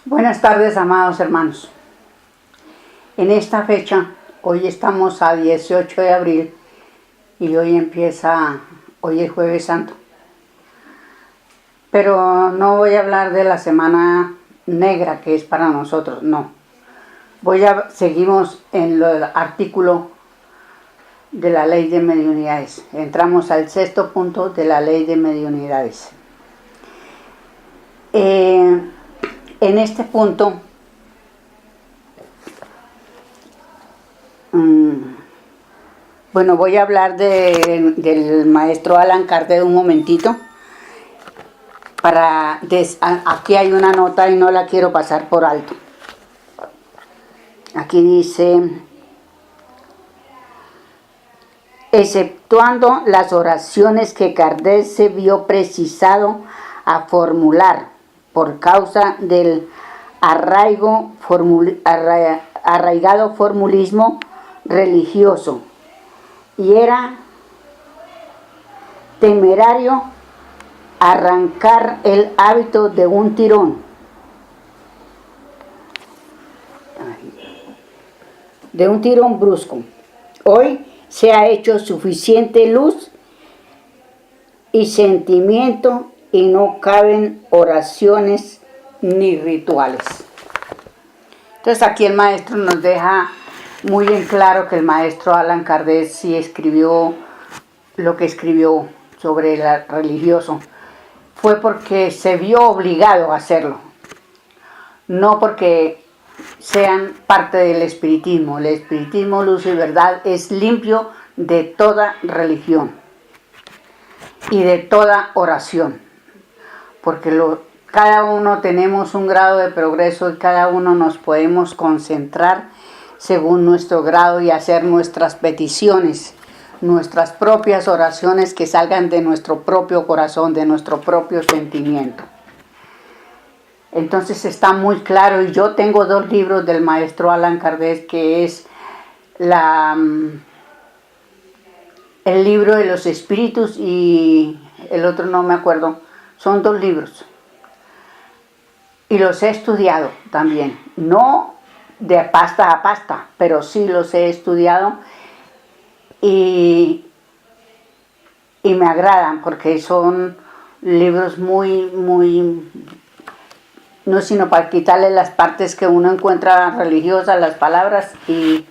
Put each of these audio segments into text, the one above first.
Buenas tardes, amados hermanos. En esta fecha, hoy estamos a 18 de abril y hoy es Jueves Santo. Pero no voy a hablar de la Semana Negra que es para nosotros, no. Seguimos en el artículo de la Ley de Mediunidades. Entramos al 6º punto de la Ley de Mediunidades. En este punto, bueno, voy a hablar del maestro Allan Kardec un momentito. Aquí hay una nota y no la quiero pasar por alto. Aquí dice: exceptuando las oraciones que Kardec se vio precisado a formular por causa del arraigado formulismo religioso, y era temerario arrancar el hábito de un tirón, brusco. Hoy se ha hecho suficiente luz y sentimiento y no caben oraciones ni rituales. Entonces aquí el maestro nos deja muy en claro que el maestro Allan Kardec sí escribió lo que escribió sobre el religioso. Fue porque se vio obligado a hacerlo, no porque sean parte del espiritismo. El espiritismo, luz y verdad, es limpio de toda religión y de toda oración, porque cada uno tenemos un grado de progreso y cada uno nos podemos concentrar según nuestro grado y hacer nuestras peticiones, nuestras propias oraciones que salgan de nuestro propio corazón, de nuestro propio sentimiento. Entonces está muy claro, y yo tengo 2 libros del maestro Allan Kardec, que es el libro de los espíritus y el otro no me acuerdo. Son 2 libros. Y los he estudiado también, no de pasta a pasta, pero sí los he estudiado y me agradan porque son libros muy, no sino para quitarle las partes que uno encuentra religiosas, las palabras, y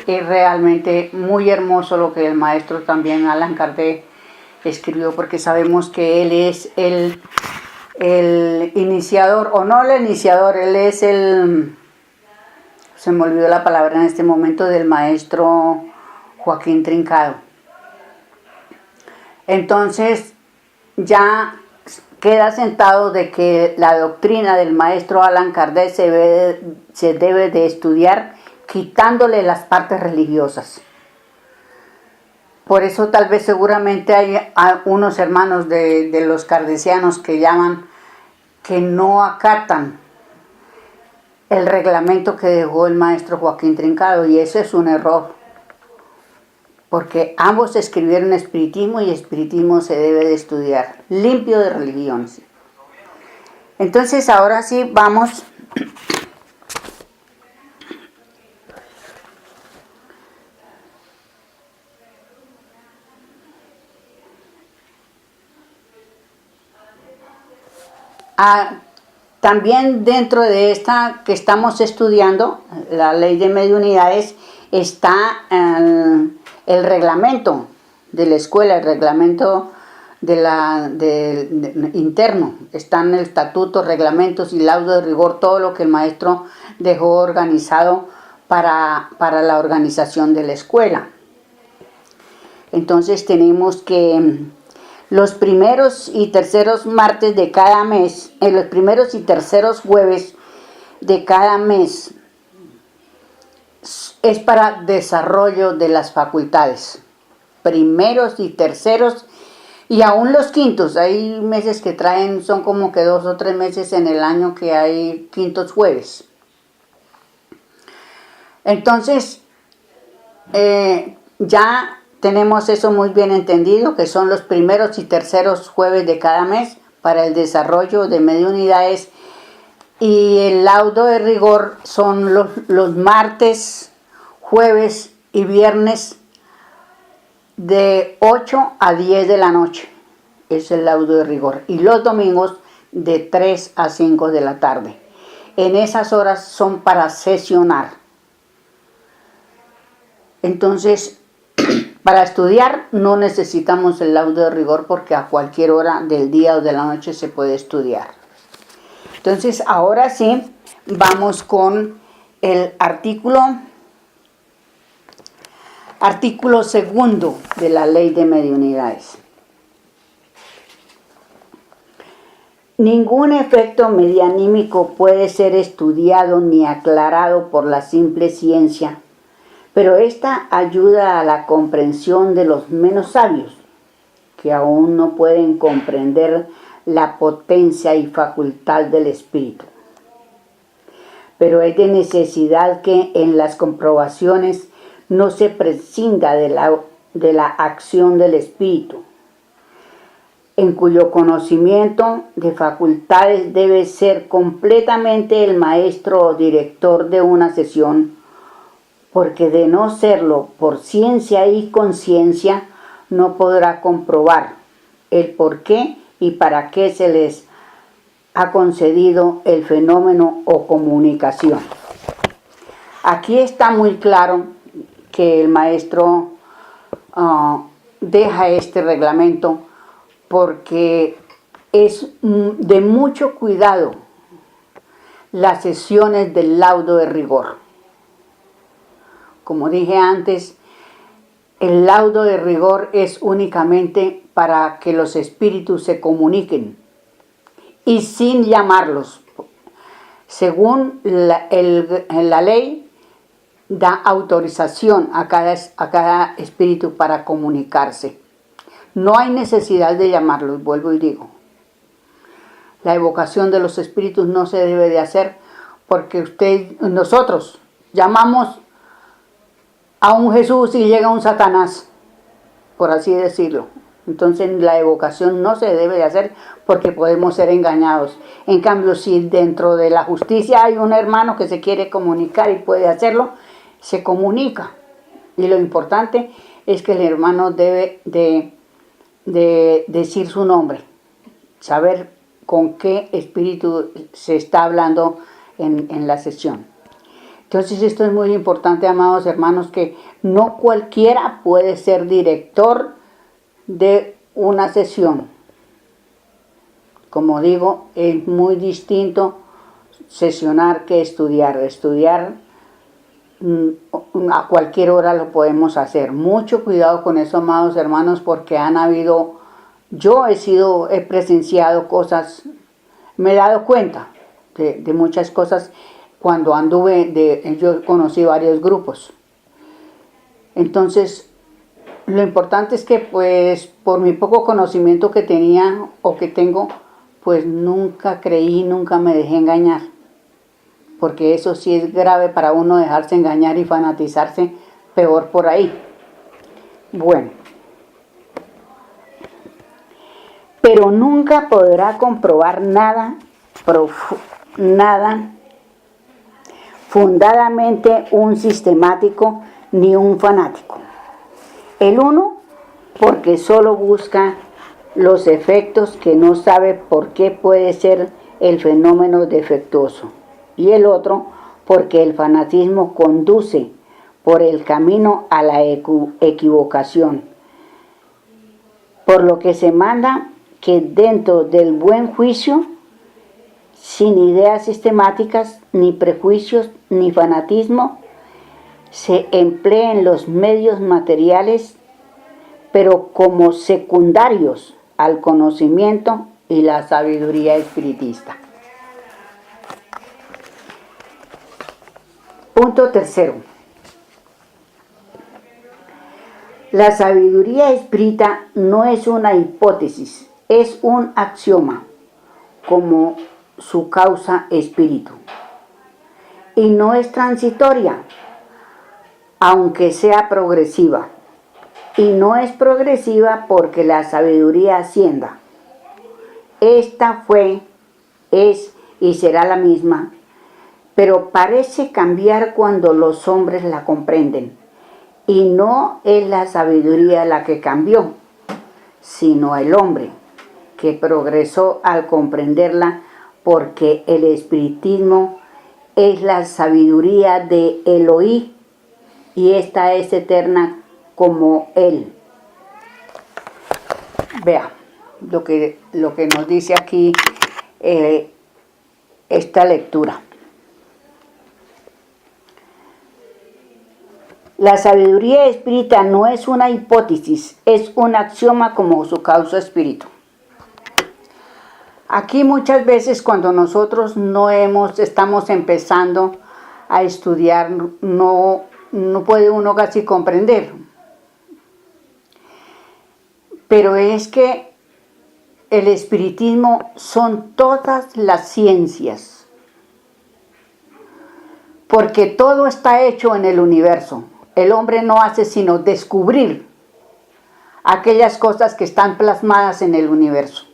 es realmente muy hermoso lo que el maestro también Allan Kardec escribió, porque sabemos que él es el iniciador, o no el iniciador, él es se me olvidó la palabra en este momento, del maestro Joaquín Trincado. Entonces ya queda sentado de que la doctrina del maestro Allan Kardec se debe de estudiar quitándole las partes religiosas. Por eso tal vez seguramente hay unos hermanos de los kardecianos que llaman que no acatan el reglamento que dejó el maestro Joaquín Trincado, y eso es un error, porque ambos escribieron espiritismo y espiritismo se debe de estudiar, limpio de religiones. Entonces ahora sí vamos también dentro de esta que estamos estudiando, la Ley de Mediunidades, está el reglamento de la escuela, el reglamento interno. Están el estatuto, reglamentos y laudo de rigor, todo lo que el maestro dejó organizado para la organización de la escuela. Entonces tenemos que los primeros y terceros martes de cada mes, los primeros y terceros jueves de cada mes es para desarrollo de las facultades. Primeros y terceros y aún los quintos. Hay meses que traen, son como que 2 o 3 meses en el año que hay quintos jueves. Entonces, ya tenemos eso muy bien entendido, que son los primeros y terceros jueves de cada mes para el desarrollo de mediunidades, y el laudo de rigor son los martes, jueves y viernes de 8 a 10 de la noche. Es el laudo de rigor. Y los domingos de 3 a 5 de la tarde. En esas horas son para sesionar. Entonces, para estudiar no necesitamos el laudo de rigor, porque a cualquier hora del día o de la noche se puede estudiar. Entonces, ahora sí, vamos con el artículo segundo de la Ley de Mediunidades. Ningún efecto medianímico puede ser estudiado ni aclarado por la simple ciencia, pero esta ayuda a la comprensión de los menos sabios, que aún no pueden comprender la potencia y facultad del espíritu. Pero es de necesidad que en las comprobaciones no se prescinda de la acción del espíritu, en cuyo conocimiento de facultades debe ser completamente el maestro o director de una sesión, porque de no serlo por ciencia y conciencia no podrá comprobar el por qué y para qué se les ha concedido el fenómeno o comunicación. Aquí está muy claro que el maestro deja este reglamento, porque es de mucho cuidado las sesiones del laudo de rigor. Como dije antes, el laudo de rigor es únicamente para que los espíritus se comuniquen y sin llamarlos. Según la ley, da autorización a cada espíritu para comunicarse. No hay necesidad de llamarlos, vuelvo y digo. La evocación de los espíritus no se debe de hacer, porque nosotros llamamos a un Jesús y llega un Satanás, por así decirlo. Entonces la evocación no se debe de hacer, porque podemos ser engañados. En cambio, si dentro de la justicia hay un hermano que se quiere comunicar y puede hacerlo, se comunica. Y lo importante es que el hermano debe de decir su nombre, saber con qué espíritu se está hablando en la sesión. Entonces esto es muy importante, amados hermanos, que no cualquiera puede ser director de una sesión. Como digo, es muy distinto sesionar que estudiar. Estudiar a cualquier hora lo podemos hacer. Mucho cuidado con eso, amados hermanos, porque yo he presenciado cosas, me he dado cuenta de muchas cosas cuando yo conocí varios grupos. Entonces, lo importante es que, pues, por mi poco conocimiento que tenía o que tengo, pues nunca creí, nunca me dejé engañar. Porque eso sí es grave para uno, dejarse engañar y fanatizarse, peor por ahí. Bueno, pero nunca podrá comprobar nada fundadamente un sistemático ni un fanático. El uno, porque solo busca los efectos que no sabe por qué puede ser el fenómeno defectuoso. Y el otro, porque el fanatismo conduce por el camino a la equivocación. Por lo que se manda que dentro del buen juicio, sin ideas sistemáticas, ni prejuicios, ni fanatismo, se empleen los medios materiales, pero como secundarios al conocimiento y la sabiduría espiritista. Punto tercero. La sabiduría espírita no es una hipótesis, es un axioma, como su causa espíritu. Y no es transitoria, aunque sea progresiva. Y no es progresiva porque la sabiduría ascienda. Esta fue, es y será la misma, pero parece cambiar cuando los hombres la comprenden. Y no es la sabiduría la que cambió, sino el hombre, que progresó al comprenderla, porque el espiritismo es la sabiduría de Elohim y esta es eterna como Él. Vea lo que nos dice aquí esta lectura. La sabiduría espírita no es una hipótesis, es un axioma como su causa espíritu. Aquí muchas veces cuando nosotros estamos empezando a estudiar, no puede uno casi comprender. Pero es que el espiritismo son todas las ciencias, porque todo está hecho en el universo. El hombre no hace sino descubrir aquellas cosas que están plasmadas en el universo.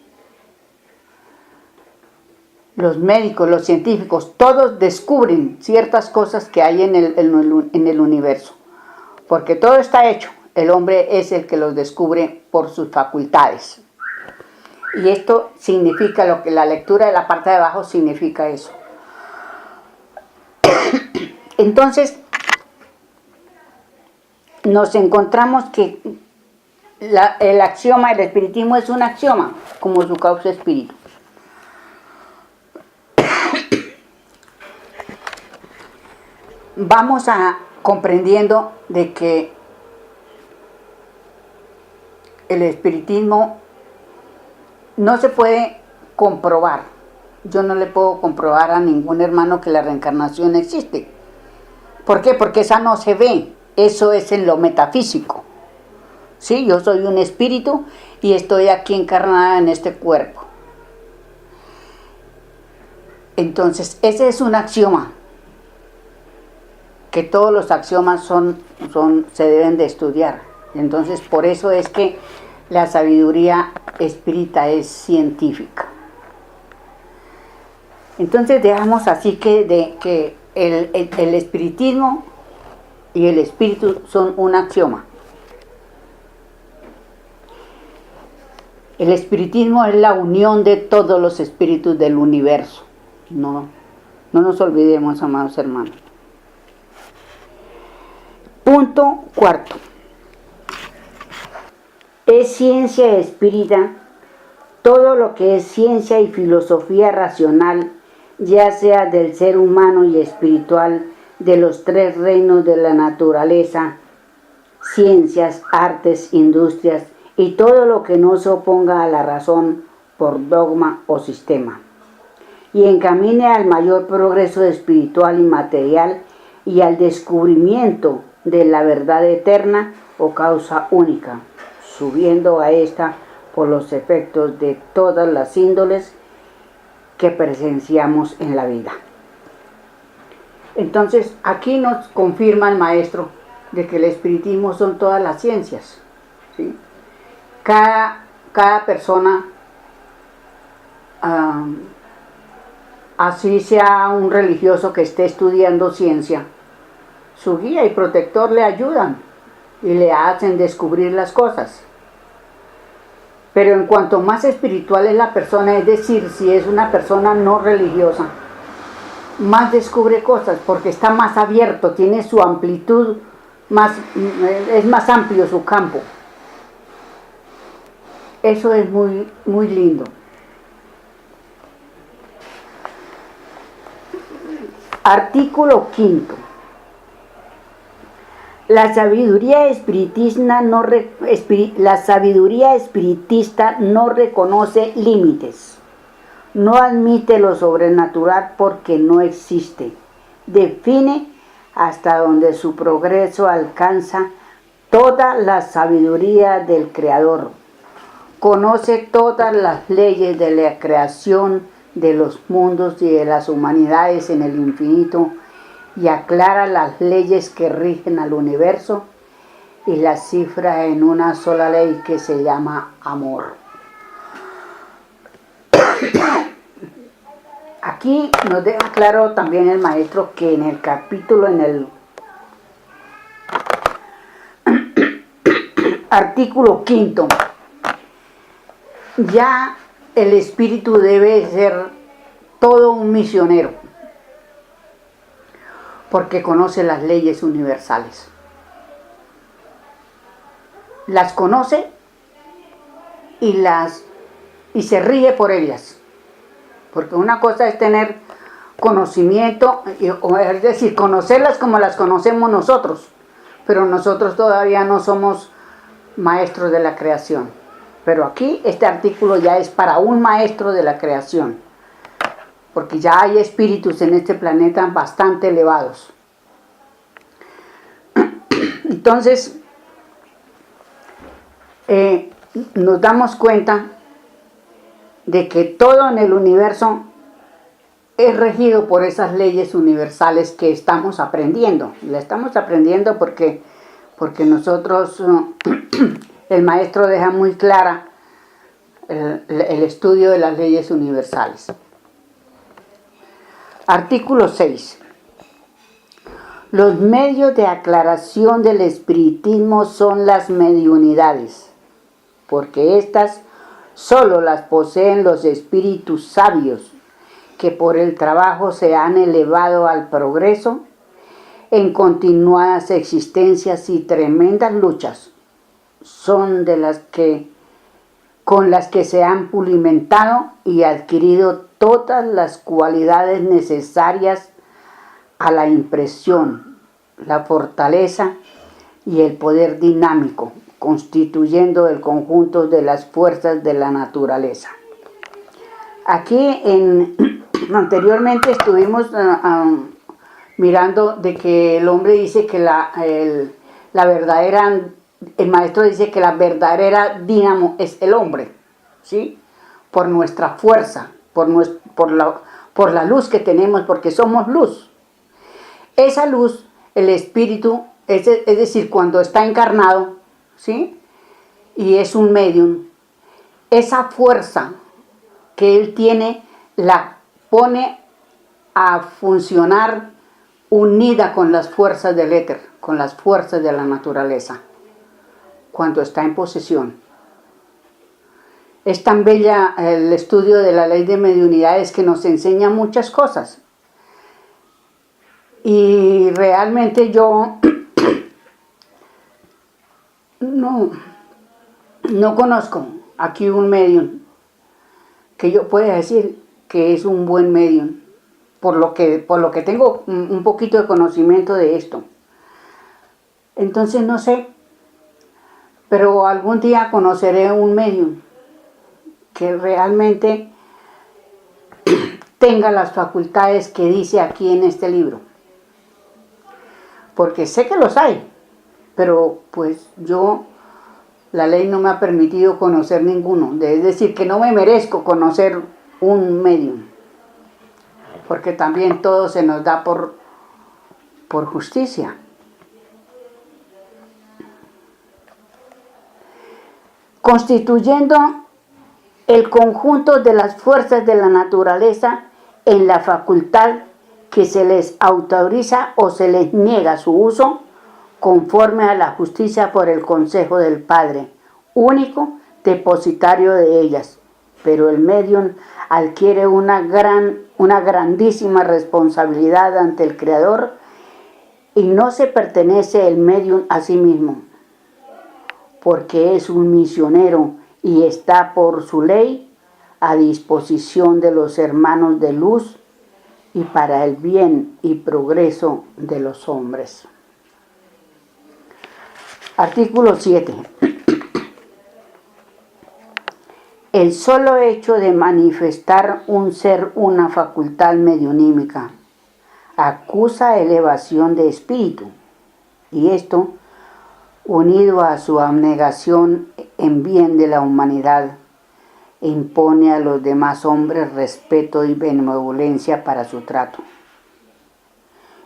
Los médicos, los científicos, todos descubren ciertas cosas que hay en el universo, porque todo está hecho. El hombre es el que los descubre por sus facultades. Y esto significa lo que la lectura de la parte de abajo significa eso. Entonces, nos encontramos que el axioma del espiritismo es un axioma, como su causa espíritu. Vamos a comprendiendo de que el espiritismo no se puede comprobar. Yo no le puedo comprobar a ningún hermano que la reencarnación existe. ¿Por qué? Porque esa no se ve. Eso es en lo metafísico. Sí, yo soy un espíritu y estoy aquí encarnada en este cuerpo. Entonces, ese es un axioma. Que todos los axiomas se deben de estudiar. Entonces, por eso es que la sabiduría espírita es científica. Entonces, dejamos así que el espiritismo y el espíritu son un axioma. El espiritismo es la unión de todos los espíritus del universo. No nos olvidemos, amados hermanos. Punto cuarto. Es ciencia espírita todo lo que es ciencia y filosofía racional, ya sea del ser humano y espiritual, de los tres reinos de la naturaleza, ciencias, artes, industrias y todo lo que no se oponga a la razón por dogma o sistema, y encamine al mayor progreso espiritual y material y al descubrimiento de la verdad eterna o causa única, subiendo a esta por los efectos de todas las índoles que presenciamos en la vida. Entonces, aquí nos confirma el maestro de que el espiritismo son todas las ciencias, ¿sí? Cada persona, así sea un religioso que esté estudiando ciencia, su guía y protector le ayudan y le hacen descubrir las cosas. Pero en cuanto más espiritual es la persona, es decir, si es una persona no religiosa, más descubre cosas porque está más abierto, tiene su amplitud, es más amplio su campo. Eso es muy, muy lindo. Artículo 5. La sabiduría espiritista no reconoce límites, no admite lo sobrenatural porque no existe, define hasta donde su progreso alcanza toda la sabiduría del Creador, conoce todas las leyes de la creación de los mundos y de las humanidades en el infinito, y aclara las leyes que rigen al universo y las cifra en una sola ley que se llama amor. Aquí nos deja claro también el maestro que en el capítulo, en el artículo 5, ya el espíritu debe ser todo un misionero, porque conoce las leyes universales. Las conoce y se rige por ellas. Porque una cosa es tener conocimiento, es decir, conocerlas como las conocemos nosotros, pero nosotros todavía no somos maestros de la creación. Pero aquí este artículo ya es para un maestro de la creación, porque ya hay espíritus en este planeta bastante elevados. Entonces, nos damos cuenta de que todo en el universo es regido por esas leyes universales que estamos aprendiendo. La estamos aprendiendo porque nosotros, el maestro deja muy clara el estudio de las leyes universales. Artículo 6. Los medios de aclaración del espiritismo son las mediunidades, porque éstas solo las poseen los espíritus sabios que por el trabajo se han elevado al progreso en continuadas existencias y tremendas luchas. Son con las que se han pulimentado y adquirido todas las cualidades necesarias a la impresión, la fortaleza y el poder dinámico, constituyendo el conjunto de las fuerzas de la naturaleza. Aquí anteriormente estuvimos mirando de que el hombre dice que la verdadera, el maestro dice que la verdadera dínamo es el hombre, ¿sí? Por nuestra fuerza, por la luz que tenemos, porque somos luz. Esa luz, el espíritu, es decir, cuando está encarnado, ¿sí? Y es un medium, esa fuerza que él tiene la pone a funcionar unida con las fuerzas del éter, con las fuerzas de la naturaleza, cuando está en posesión. Es tan bella el estudio de la ley de mediunidades que nos enseña muchas cosas. Y realmente yo no conozco aquí un medium que yo pueda decir que es un buen medium, por lo que tengo un poquito de conocimiento de esto. Entonces no sé, pero algún día conoceré un medium que realmente tenga las facultades que dice aquí en este libro. Porque sé que los hay, pero pues la ley no me ha permitido conocer ninguno. Es decir, que no me merezco conocer un medium. Porque también todo se nos da por justicia. Constituyendo el conjunto de las fuerzas de la naturaleza en la facultad que se les autoriza o se les niega su uso conforme a la justicia por el consejo del Padre, único depositario de ellas. Pero el medium adquiere una grandísima responsabilidad ante el Creador y no se pertenece el medium a sí mismo, porque es un misionero y está por su ley a disposición de los hermanos de luz y para el bien y progreso de los hombres. Artículo 7. El solo hecho de manifestar un ser una facultad mediunímica acusa elevación de espíritu, y esto, unido a su abnegación en bien de la humanidad, impone a los demás hombres respeto y benevolencia para su trato.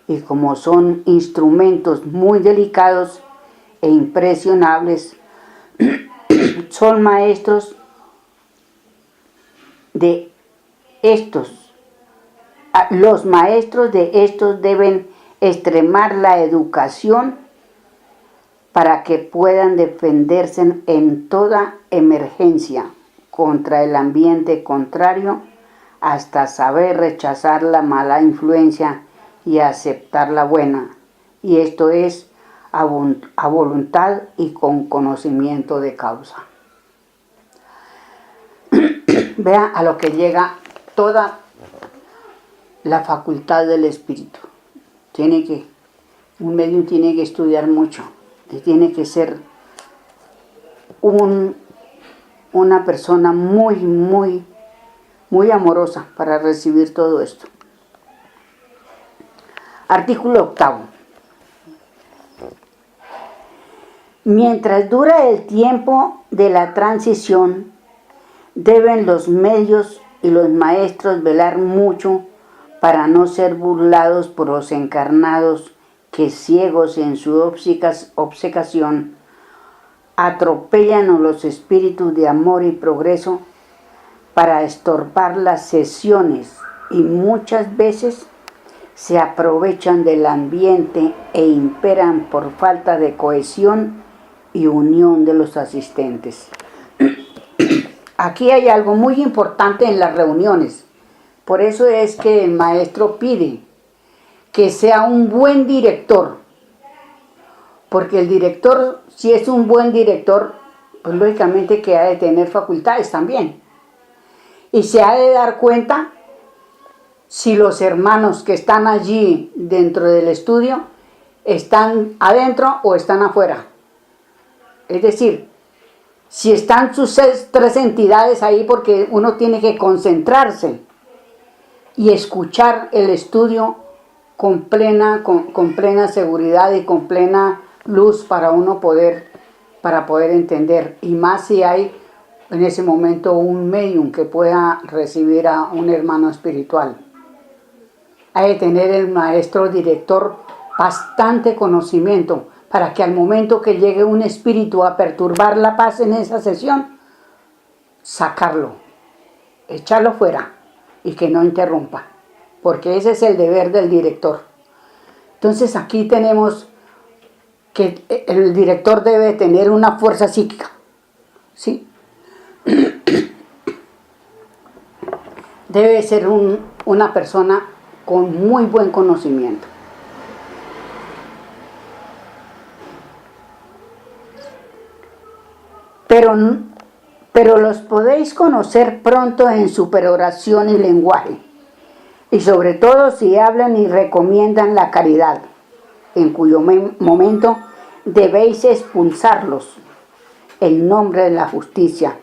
y como son instrumentos muy delicados e impresionables, son maestros de estos. Los maestros de estos deben extremar la educación para que puedan defenderse en toda emergencia contra el ambiente contrario, hasta saber rechazar la mala influencia y aceptar la buena. Y esto es a voluntad y con conocimiento de causa. Vea a lo que llega toda la facultad del espíritu. Un medium tiene que estudiar mucho, y tiene que ser una persona muy amorosa para recibir todo esto. Artículo 8. Mientras dura el tiempo de la transición, deben los medios y los maestros velar mucho para no ser burlados por los encarnados que, ciegos en su obcecación, atropellan a los espíritus de amor y progreso para estorbar las sesiones, y muchas veces se aprovechan del ambiente e imperan por falta de cohesión y unión de los asistentes. Aquí hay algo muy importante en las reuniones. Por eso es que el maestro pide que sea un buen director. Porque el director, si es un buen director, pues lógicamente que ha de tener facultades también. Y se ha de dar cuenta si los hermanos que están allí dentro del estudio están adentro o están afuera. Es decir, si están sus tres entidades ahí, porque uno tiene que concentrarse y escuchar el estudio con plena seguridad y con plena luz para poder entender. Y más si hay en ese momento un medium que pueda recibir a un hermano espiritual. Hay que tener el maestro director bastante conocimiento para que al momento que llegue un espíritu a perturbar la paz en esa sesión, sacarlo, echarlo fuera y que no interrumpa, porque ese es el deber del director. Entonces aquí tenemos que el director debe tener una fuerza psíquica, ¿sí? Debe ser una persona con muy buen conocimiento. Pero los podéis conocer pronto en su peroración y lenguaje, y sobre todo si hablan y recomiendan la caridad, en cuyo momento debéis expulsarlos en nombre de la justicia,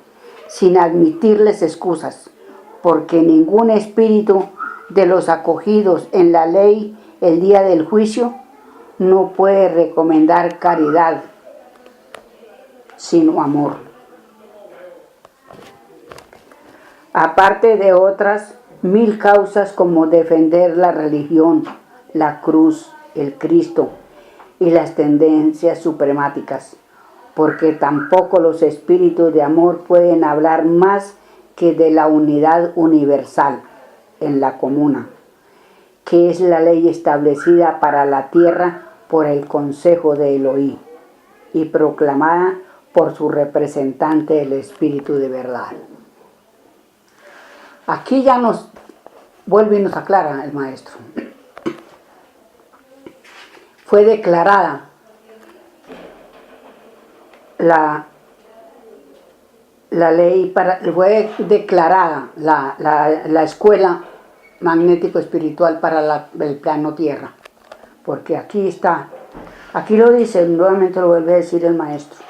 sin admitirles excusas, porque ningún espíritu de los acogidos en la ley el día del juicio no puede recomendar caridad sino amor. Aparte de otras 1000 causas como defender la religión, la cruz, el Cristo y las tendencias supremáticas, porque tampoco los espíritus de amor pueden hablar más que de la unidad universal en la comuna, que es la ley establecida para la tierra por el Consejo de Elohí y proclamada por su representante, el Espíritu de verdad. Aquí ya nos vuelve y nos aclara el maestro. Fue declarada la ley, fue declarada la escuela magnético-espiritual para el plano tierra. Porque aquí está, aquí lo dice, nuevamente lo vuelve a decir el maestro.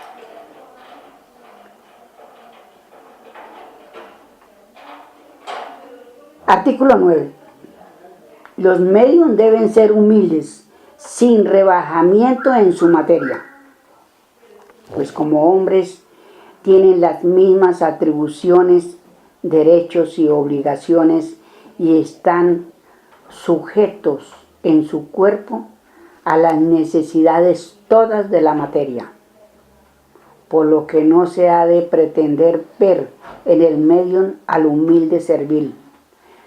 Artículo 9. Los medios deben ser humildes, sin rebajamiento en su materia, pues como hombres tienen las mismas atribuciones, derechos y obligaciones, y están sujetos en su cuerpo a las necesidades todas de la materia, por lo que no se ha de pretender ver en el medio al humilde servil,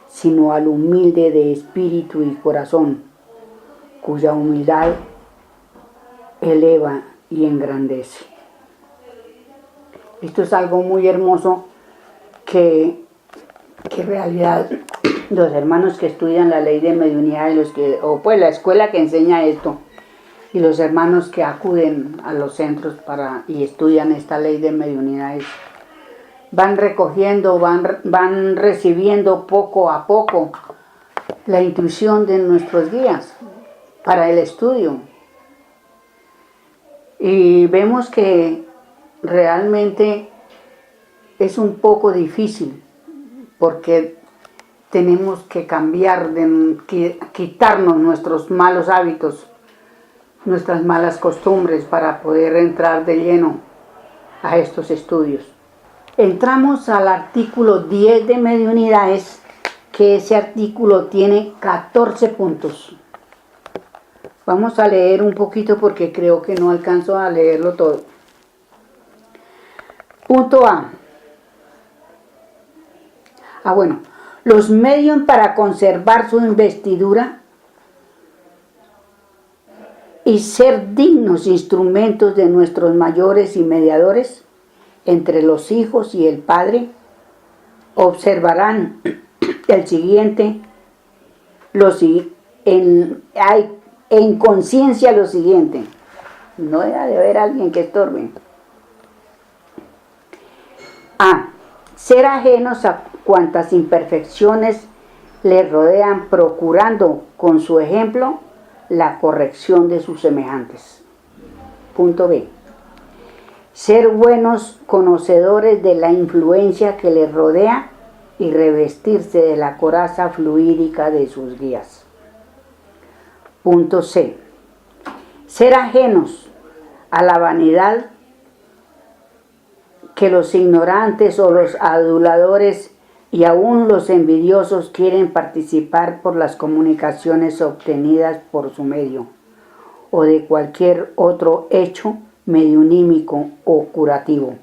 sino al humilde de espíritu y corazón, cuya humildad eleva y engrandece. Esto es algo muy hermoso que en realidad los hermanos que estudian la ley de mediunidad o pues la escuela que enseña esto, y los hermanos que acuden a los centros y estudian esta ley de mediunidades, van recogiendo, van recibiendo poco a poco la intuición de nuestros guías para el estudio. Y vemos que realmente es un poco difícil, porque tenemos que cambiar, quitarnos nuestros malos hábitos, nuestras malas costumbres para poder entrar de lleno a estos estudios. Entramos al artículo 10 de mediunidades, que ese artículo tiene 14 puntos. Vamos a leer un poquito porque creo que no alcanzo a leerlo todo. Punto A. Bueno, los medios para conservar su investidura y ser dignos instrumentos de nuestros mayores y mediadores entre los hijos y el Padre, observarán el siguiente, en conciencia lo siguiente. No debe de haber alguien que estorbe. A. Ser ajenos a cuantas imperfecciones le rodean, procurando con su ejemplo la corrección de sus semejantes. Punto B. Ser buenos conocedores de la influencia que les rodea y revestirse de la coraza fluídica de sus guías. Punto C. Ser ajenos a la vanidad que los ignorantes o los aduladores y aún los envidiosos quieren participar por las comunicaciones obtenidas por su medio, o de cualquier otro hecho mediunímico o curativo,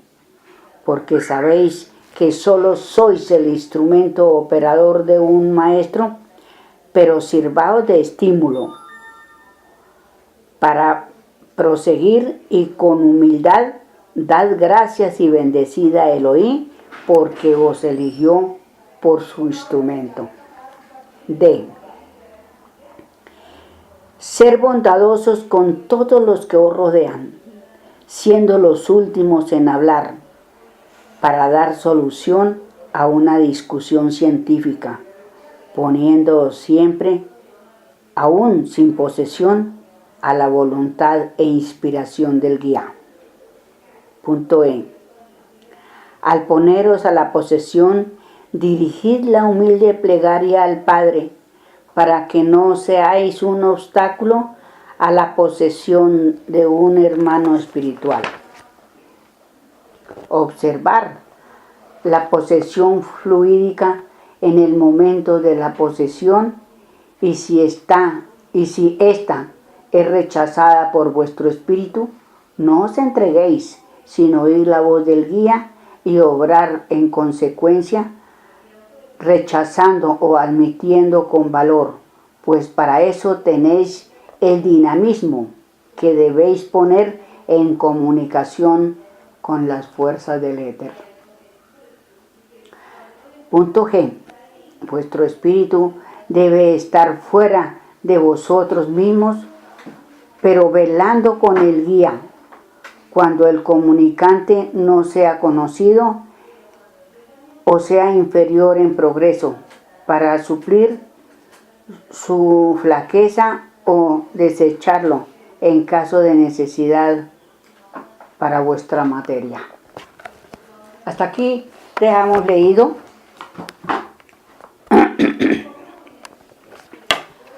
porque sabéis que solo sois el instrumento operador de un maestro, pero sirvaos de estímulo para proseguir, y con humildad dad gracias y bendecida Elohim, porque os eligió por su instrumento. D. Ser bondadosos con todos los que os rodean, siendo los últimos en hablar, para dar solución a una discusión científica, poniéndoos siempre, aún sin posesión, a la voluntad e inspiración del guía. Punto E. Al poneros a la posesión, dirigid la humilde plegaria al Padre, para que no seáis un obstáculo a la posesión de un hermano espiritual. Observar la posesión fluídica en el momento de la posesión, y si esta es rechazada por vuestro espíritu, no os entreguéis, sino oír la voz del guía y obrar en consecuencia, rechazando o admitiendo con valor, pues para eso tenéis el dinamismo que debéis poner en comunicación con las fuerzas del éter. Punto G. Vuestro espíritu debe estar fuera de vosotros mismos, pero velando con el guía, cuando el comunicante no sea conocido o sea inferior en progreso, para suplir su flaqueza o desecharlo en caso de necesidad para vuestra materia. Hasta aquí dejamos leído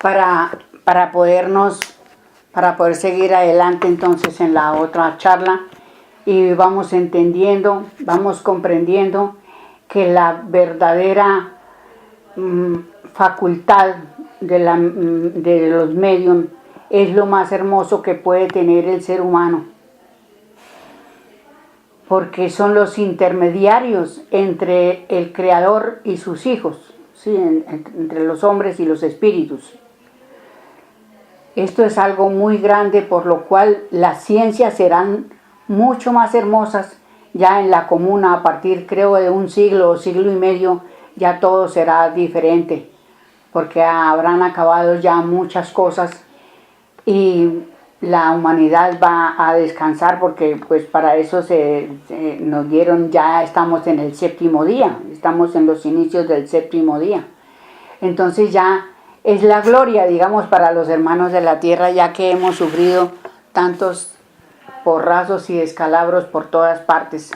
para poder seguir adelante entonces en la otra charla, y vamos entendiendo, vamos comprendiendo que la verdadera facultad de los medios es lo más hermoso que puede tener el ser humano, porque son los intermediarios entre el Creador y sus hijos, ¿sí? Entre los hombres y los espíritus. Esto es algo muy grande, por lo cual las ciencias serán mucho más hermosas ya en la comuna. A partir, creo, de un siglo o siglo y medio, ya todo será diferente, porque habrán acabado ya muchas cosas y la humanidad va a descansar, porque pues para eso nos dieron, ya estamos en el séptimo día, estamos en los inicios del séptimo día. Entonces ya es la gloria, digamos, para los hermanos de la tierra, ya que hemos sufrido tantos porrazos y descalabros por todas partes.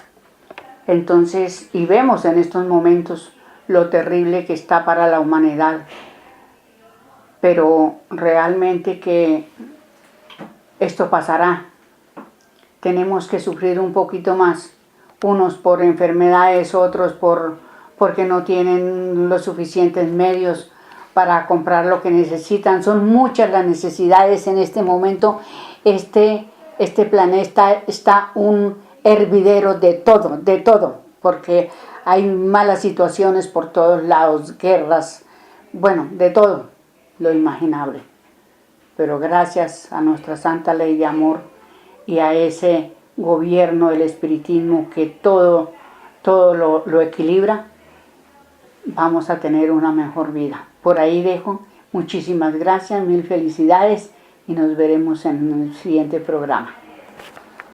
Entonces, y vemos en estos momentos lo terrible que está para la humanidad, pero realmente que esto pasará. Tenemos que sufrir un poquito más, unos por enfermedades, otros porque no tienen los suficientes medios para comprar lo que necesitan. Son muchas las necesidades en este momento. Este planeta está un hervidero de todo, porque hay malas situaciones por todos lados, guerras, bueno, de todo lo imaginable. Pero gracias a nuestra santa ley de amor y a ese gobierno del espiritismo que todo lo equilibra, vamos a tener una mejor vida. Por ahí dejo. Muchísimas gracias, mil felicidades y nos veremos en el siguiente programa.